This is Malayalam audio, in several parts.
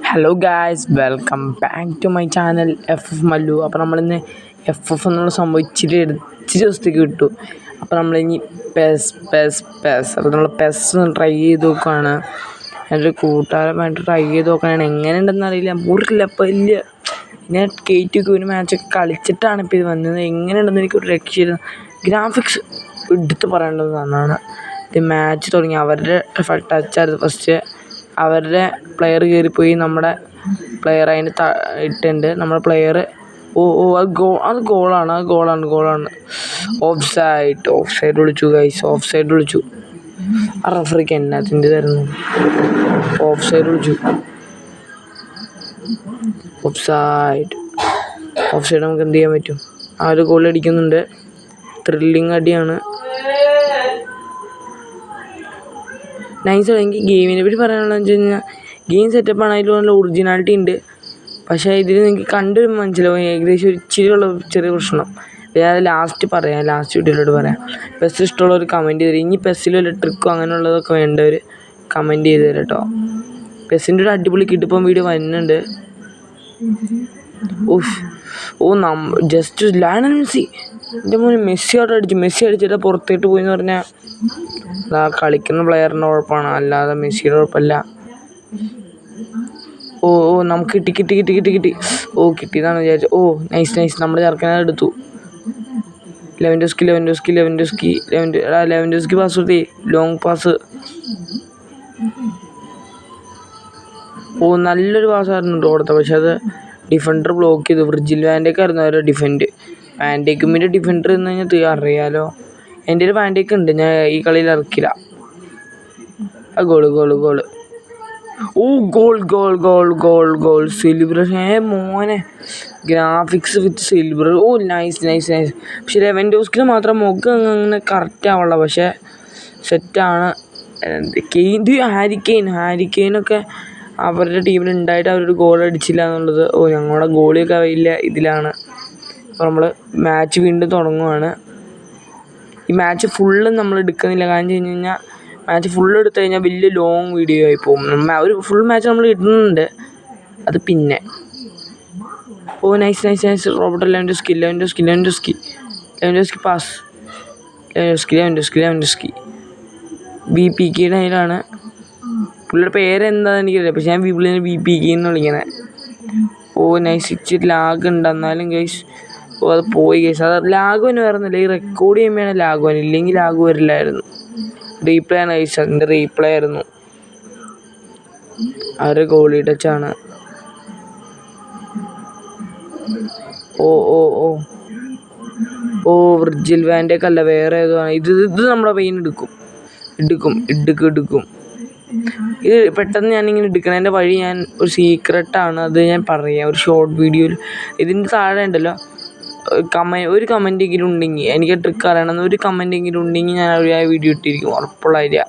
Hello guys, welcome back to my channel FF Mallu. അപ്പോൾ നമ്മളിന്ന് FF എന്നുള്ള സംഭവം ഇച്ചിരി ദിവസത്തേക്ക് കിട്ടു. അപ്പോൾ നമ്മളിനി പെസ് അപ്പോൾ നമ്മൾ പെസ് ട്രൈ ചെയ്ത് നോക്കുകയാണ്. എൻ്റെ കൂട്ടുകാരുമായിട്ട് ട്രൈ ചെയ്ത് നോക്കാനാണ്. എങ്ങനെയുണ്ടെന്ന് അറിയില്ല, മുറില്ല. അപ്പോൾ ഇല്ല, ഞാൻ കേറ്റൊക്കെ ഒരു മാച്ചൊക്കെ കളിച്ചിട്ടാണ് ഇപ്പോൾ ഇത് വന്നത്. എങ്ങനെയുണ്ടെന്ന് എനിക്കൊരു രക്ഷയില്ല. ഗ്രാഫിക്സ് എടുത്ത് പറയേണ്ടതാണ്. ഇത് മാച്ച് തുടങ്ങി അവരുടെ ടച്ചായിരുന്നു ഫസ്റ്റ്. അവരുടെ പ്ലെയർ കയറിപ്പോയി, നമ്മുടെ പ്ലെയർ അതിന് ഇട്ടുണ്ട്. നമ്മുടെ പ്ലെയർ അത് ഗോളാണ്. ഓഫ് സൈഡ് വിളിച്ചു ഗൈസ്, ഓഫ് സൈഡ് വിളിച്ചു. ആ റഫറിക്ക് എന്നാത്തിൻ്റെ തരുന്നു. ഓഫ് സൈഡ് വിളിച്ചു. ഓഫ് സൈഡ് നമുക്ക് എന്ത് ചെയ്യാൻ പറ്റും? ആ ഒരു ഗോൾ അടിക്കുന്നുണ്ട്. ത്രില്ലിങ് അടിയാണ്. നൈസ്. എനിക്ക് ഗെയിമിനെ പറ്റി പറയാനുള്ളതെന്ന് വെച്ച് കഴിഞ്ഞാൽ, ഗെയിം സെറ്റപ്പാണ്, അതിൽ നല്ല ഒറിജിനാലിറ്റി ഉണ്ട്. പക്ഷേ ഇതിൽ നിങ്ങൾക്ക് കണ്ടൊരു മനസ്സിലാവും ഏകദേശം ഒരു ഇച്ചിരിയുള്ള ചെറിയ പ്രശ്നം. ഞാൻ ലാസ്റ്റ് വീഡിയോയിലോട്ട് പറയാം. പെസ് ഇഷ്ടമുള്ളവർ കമൻറ്റ് ചെയ്ത് തരും. ഇനി പെസ്സിൽ വല്ല ട്രിക്കോ അങ്ങനെയുള്ളതൊക്കെ വേണ്ടവർ കമൻറ്റ് ചെയ്ത് തരാം കേട്ടോ. പെസ്സിൻ്റെ ഒരു അടിപൊളി കിട്ടിപ്പം വീഡിയോ വരുന്നുണ്ട്. ജസ്റ്റ് ലയണൽ മെസ്സി, എൻ്റെ മോനെ മെസ്സി അടിച്ചിട്ട് പുറത്തേട്ട് പോയി എന്ന് പറഞ്ഞാൽ ആ കളിക്കുന്ന പ്ലെയറിൻ്റെ കുഴപ്പമാണ്, അല്ലാതെ മെസ്സിയുടെ കുഴപ്പമില്ല. നമുക്ക് കിട്ടി. കിട്ടിയതാണ് വിചാരിച്ചു. നൈസ്. നമ്മുടെ ചെറുക്കനെ എടുത്തു. ലെവൻഡോസ്കി പാസ് കൊടുത്തേ, ലോങ് പാസ്. നല്ലൊരു പാസ്സായിരുന്നു കൊടുത്തത്. പക്ഷെ അത് ഡിഫൻഡർ ബ്ലോക്ക് ചെയ്തു. വിർജിൽ വാൻഡേക്ക് ആയിരുന്നു അവരുടെ ഡിഫൻഡ്. വാൻഡേക്കുമ്മിൻ്റെ ഡിഫൻഡർ എന്ന് കഴിഞ്ഞാൽ അറിയാലോ. എൻ്റെ ഒരു വാൻഡേക്ക് ഉണ്ട്, ഞാൻ ഈ കളിയിൽ ഇറക്കില്ല. Goal celebration. മോനെ ഗ്രാഫിക്സ് വിത്ത് സെലിബ്രേഷൻ. നൈസ്. പക്ഷെ ലെവൻഡോസ്കിന് മാത്രം മുഖം അങ്ങനെ കറക്റ്റ് ആവുള്ള, പക്ഷേ സെറ്റാണ്. ഹാരിക്കെയിനൊക്കെ അവരുടെ ടീമിൽ ഉണ്ടായിട്ട് അവരൊരു ഗോൾ അടിച്ചില്ല എന്നുള്ളത്. ഞങ്ങളുടെ ഗോളിയൊക്കെ വലിയ ഇതിലാണ്. അപ്പോൾ നമ്മൾ മാച്ച് വീണ്ടും തുടങ്ങുവാണ്. ഈ മാച്ച് ഫുള്ളും നമ്മൾ എടുക്കുന്നില്ല, കാരണം വെച്ച് കഴിഞ്ഞാൽ മാച്ച് ഫുള്ള് എടുത്തു കഴിഞ്ഞാൽ വലിയ ലോങ് വീഡിയോ ആയി പോകും. ഒരു ഫുൾ മാച്ച് നമ്മൾ ഇടുന്നുണ്ട്, അത് പിന്നെ. Nice. Roberto Lewandowski pass. Lewandowski BPKയുടെ കയ്യിലാണ്. പുള്ളിയുടെ പേരെന്താണെന്ന് എനിക്കറിയില്ല, പക്ഷെ ഞാൻ പുള്ളിനെ BPK എന്ന് വിളിക്കണേ. നൈസ്. ഇച്ചിരി ലാഗ് ഉണ്ട് എന്നാലും ഗൈസ്. അത് പോയി ഗൈസ്. അത് ലാഗ് തന്നെ വരുന്നില്ല, ഈ റെക്കോർഡ് ചെയ്യുമ്പോഴാണ് ലാഗ് വരും, ഇല്ലെങ്കിൽ ലാഗ് വരില്ലായിരുന്നു. റീപ്ലേ ആണ് ഗൈസ്, അതിൻ്റെ റീപ്ലേ ആയിരുന്നു. അവരുടെ ഗോളി ടച്ചാണ്. വിർജിൽ വാൻഡേക്ക് അല്ല, വേറെ ഏതോ ആണ്. ഇത് നമ്മുടെ പെയിൻ എടുക്കും. ഇത് പെട്ടെന്ന് ഞാനിങ്ങനെ എടുക്കണതിൻ്റെ വഴി ഞാൻ ഒരു സീക്രട്ടാണ്, അത് ഞാൻ പറയാം ഒരു ഷോർട്ട് വീഡിയോയിൽ. ഇതിൻ്റെ താഴെ ഉണ്ടല്ലോ ഒരു കമൻറ്റെങ്കിലും ഉണ്ടെങ്കിൽ, എനിക്ക് ട്രിക്ക് അറിയണമെന്ന് ഒരു കമൻറ്റെങ്കിലും ഉണ്ടെങ്കിൽ ഞാൻ ആ വീഡിയോ ഇട്ടിരിക്കും, ഉറപ്പുള്ള ഐഡിയ.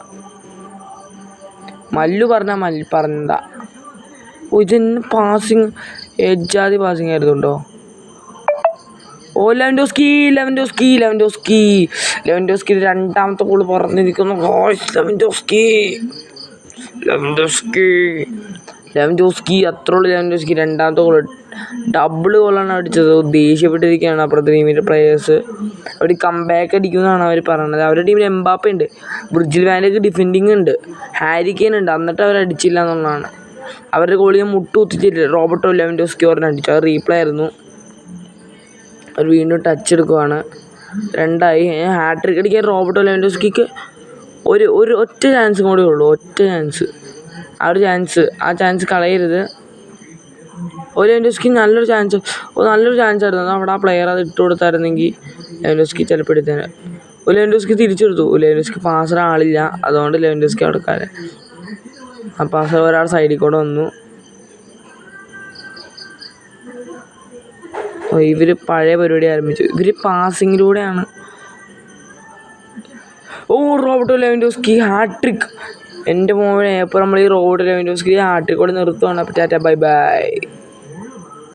മല്ലു പറഞ്ഞതാ. ഇതെന്നെ പാസിങ് എജ്ജാതി പാസിങ് ആയിരുന്നുണ്ടോ. ലെവൻഡോസ്കി രണ്ടാമത്തെ ഗോൾ പറഞ്ഞിരിക്കുന്നു. ലെവൻഡോസ്കി അത്ര ഉള്ളു. ലെവൻഡോസ്കി രണ്ടാമത്തെ ഗോൾ ഡബിൾ ഗോളാണ് അടിച്ചത്. ദേഷ്യപ്പെട്ടിരിക്കുകയാണ് അപ്പുറത്തെ ടീമിൻ്റെ പ്ലെയേഴ്സ്. അവർ കംബാക്ക് അടിക്കുമെന്നാണ് അവർ പറയണത്. അവരുടെ ടീമിൽ എംബാപ്പ ഉണ്ട്, വിർജിൽ വാൻഡേക്ക് ഡിഫെൻഡിങ് ഉണ്ട്, ഹാരിക്കെയിൻ ഉണ്ട്, എന്നിട്ട് അവരടിച്ചില്ല എന്നുള്ളതാണ്. അവരുടെ ഗോളിൽ മുട്ടുകുത്തിച്ചിട്ട് റോബർട്ടോ ലെവൻഡോസ്കി അടിച്ചു. അത് റീപ്ലേ ആയിരുന്നു. അവർ വീണ്ടും ടച്ച് എടുക്കുവാണ്. 2 ഹാട്രിക് അടിക്കാൻ റോബർട്ടോ ലെവൻഡോസ്കിക്ക് ഒറ്റ ചാൻസും കൂടെ ഉള്ളൂ. ആ ചാൻസ് കളയരുത്. ലെവൻഡോസ്കി നല്ലൊരു ചാൻസ് ആയിരുന്നു. അവിടെ ആ പ്ലെയർ അത് ഇട്ട് കൊടുത്തായിരുന്നെങ്കിൽ ലെവൻഡോസ്കി ചിലപ്പോൾ എടുത്തേനെ. ലെവൻഡോസ്കി തിരിച്ചെടുത്തു. ലെവൻഡോസ്കി പാസർ ആളില്ല, അതുകൊണ്ട് ലെവൻഡോസ്കി അവിടെ ആ പാസർ ഒരാൾ സൈഡിൽ കൂടെ വന്നു. ഇവർ പഴയ പരിപാടി ആരംഭിച്ചു. ഇവർ പാസിങ്ങിലൂടെയാണ്. Roberto Lewandowski hat trick. എൻ്റെ മോനെ, ഇപ്പോൾ നമ്മൾ ഈ റോബർട്ടോ ലെവൻഡോസ്കി ഹാട്രിക്കോടെ നിർത്തുവാണ്. അപ്പോൾ ടാറ്റ, ബൈ.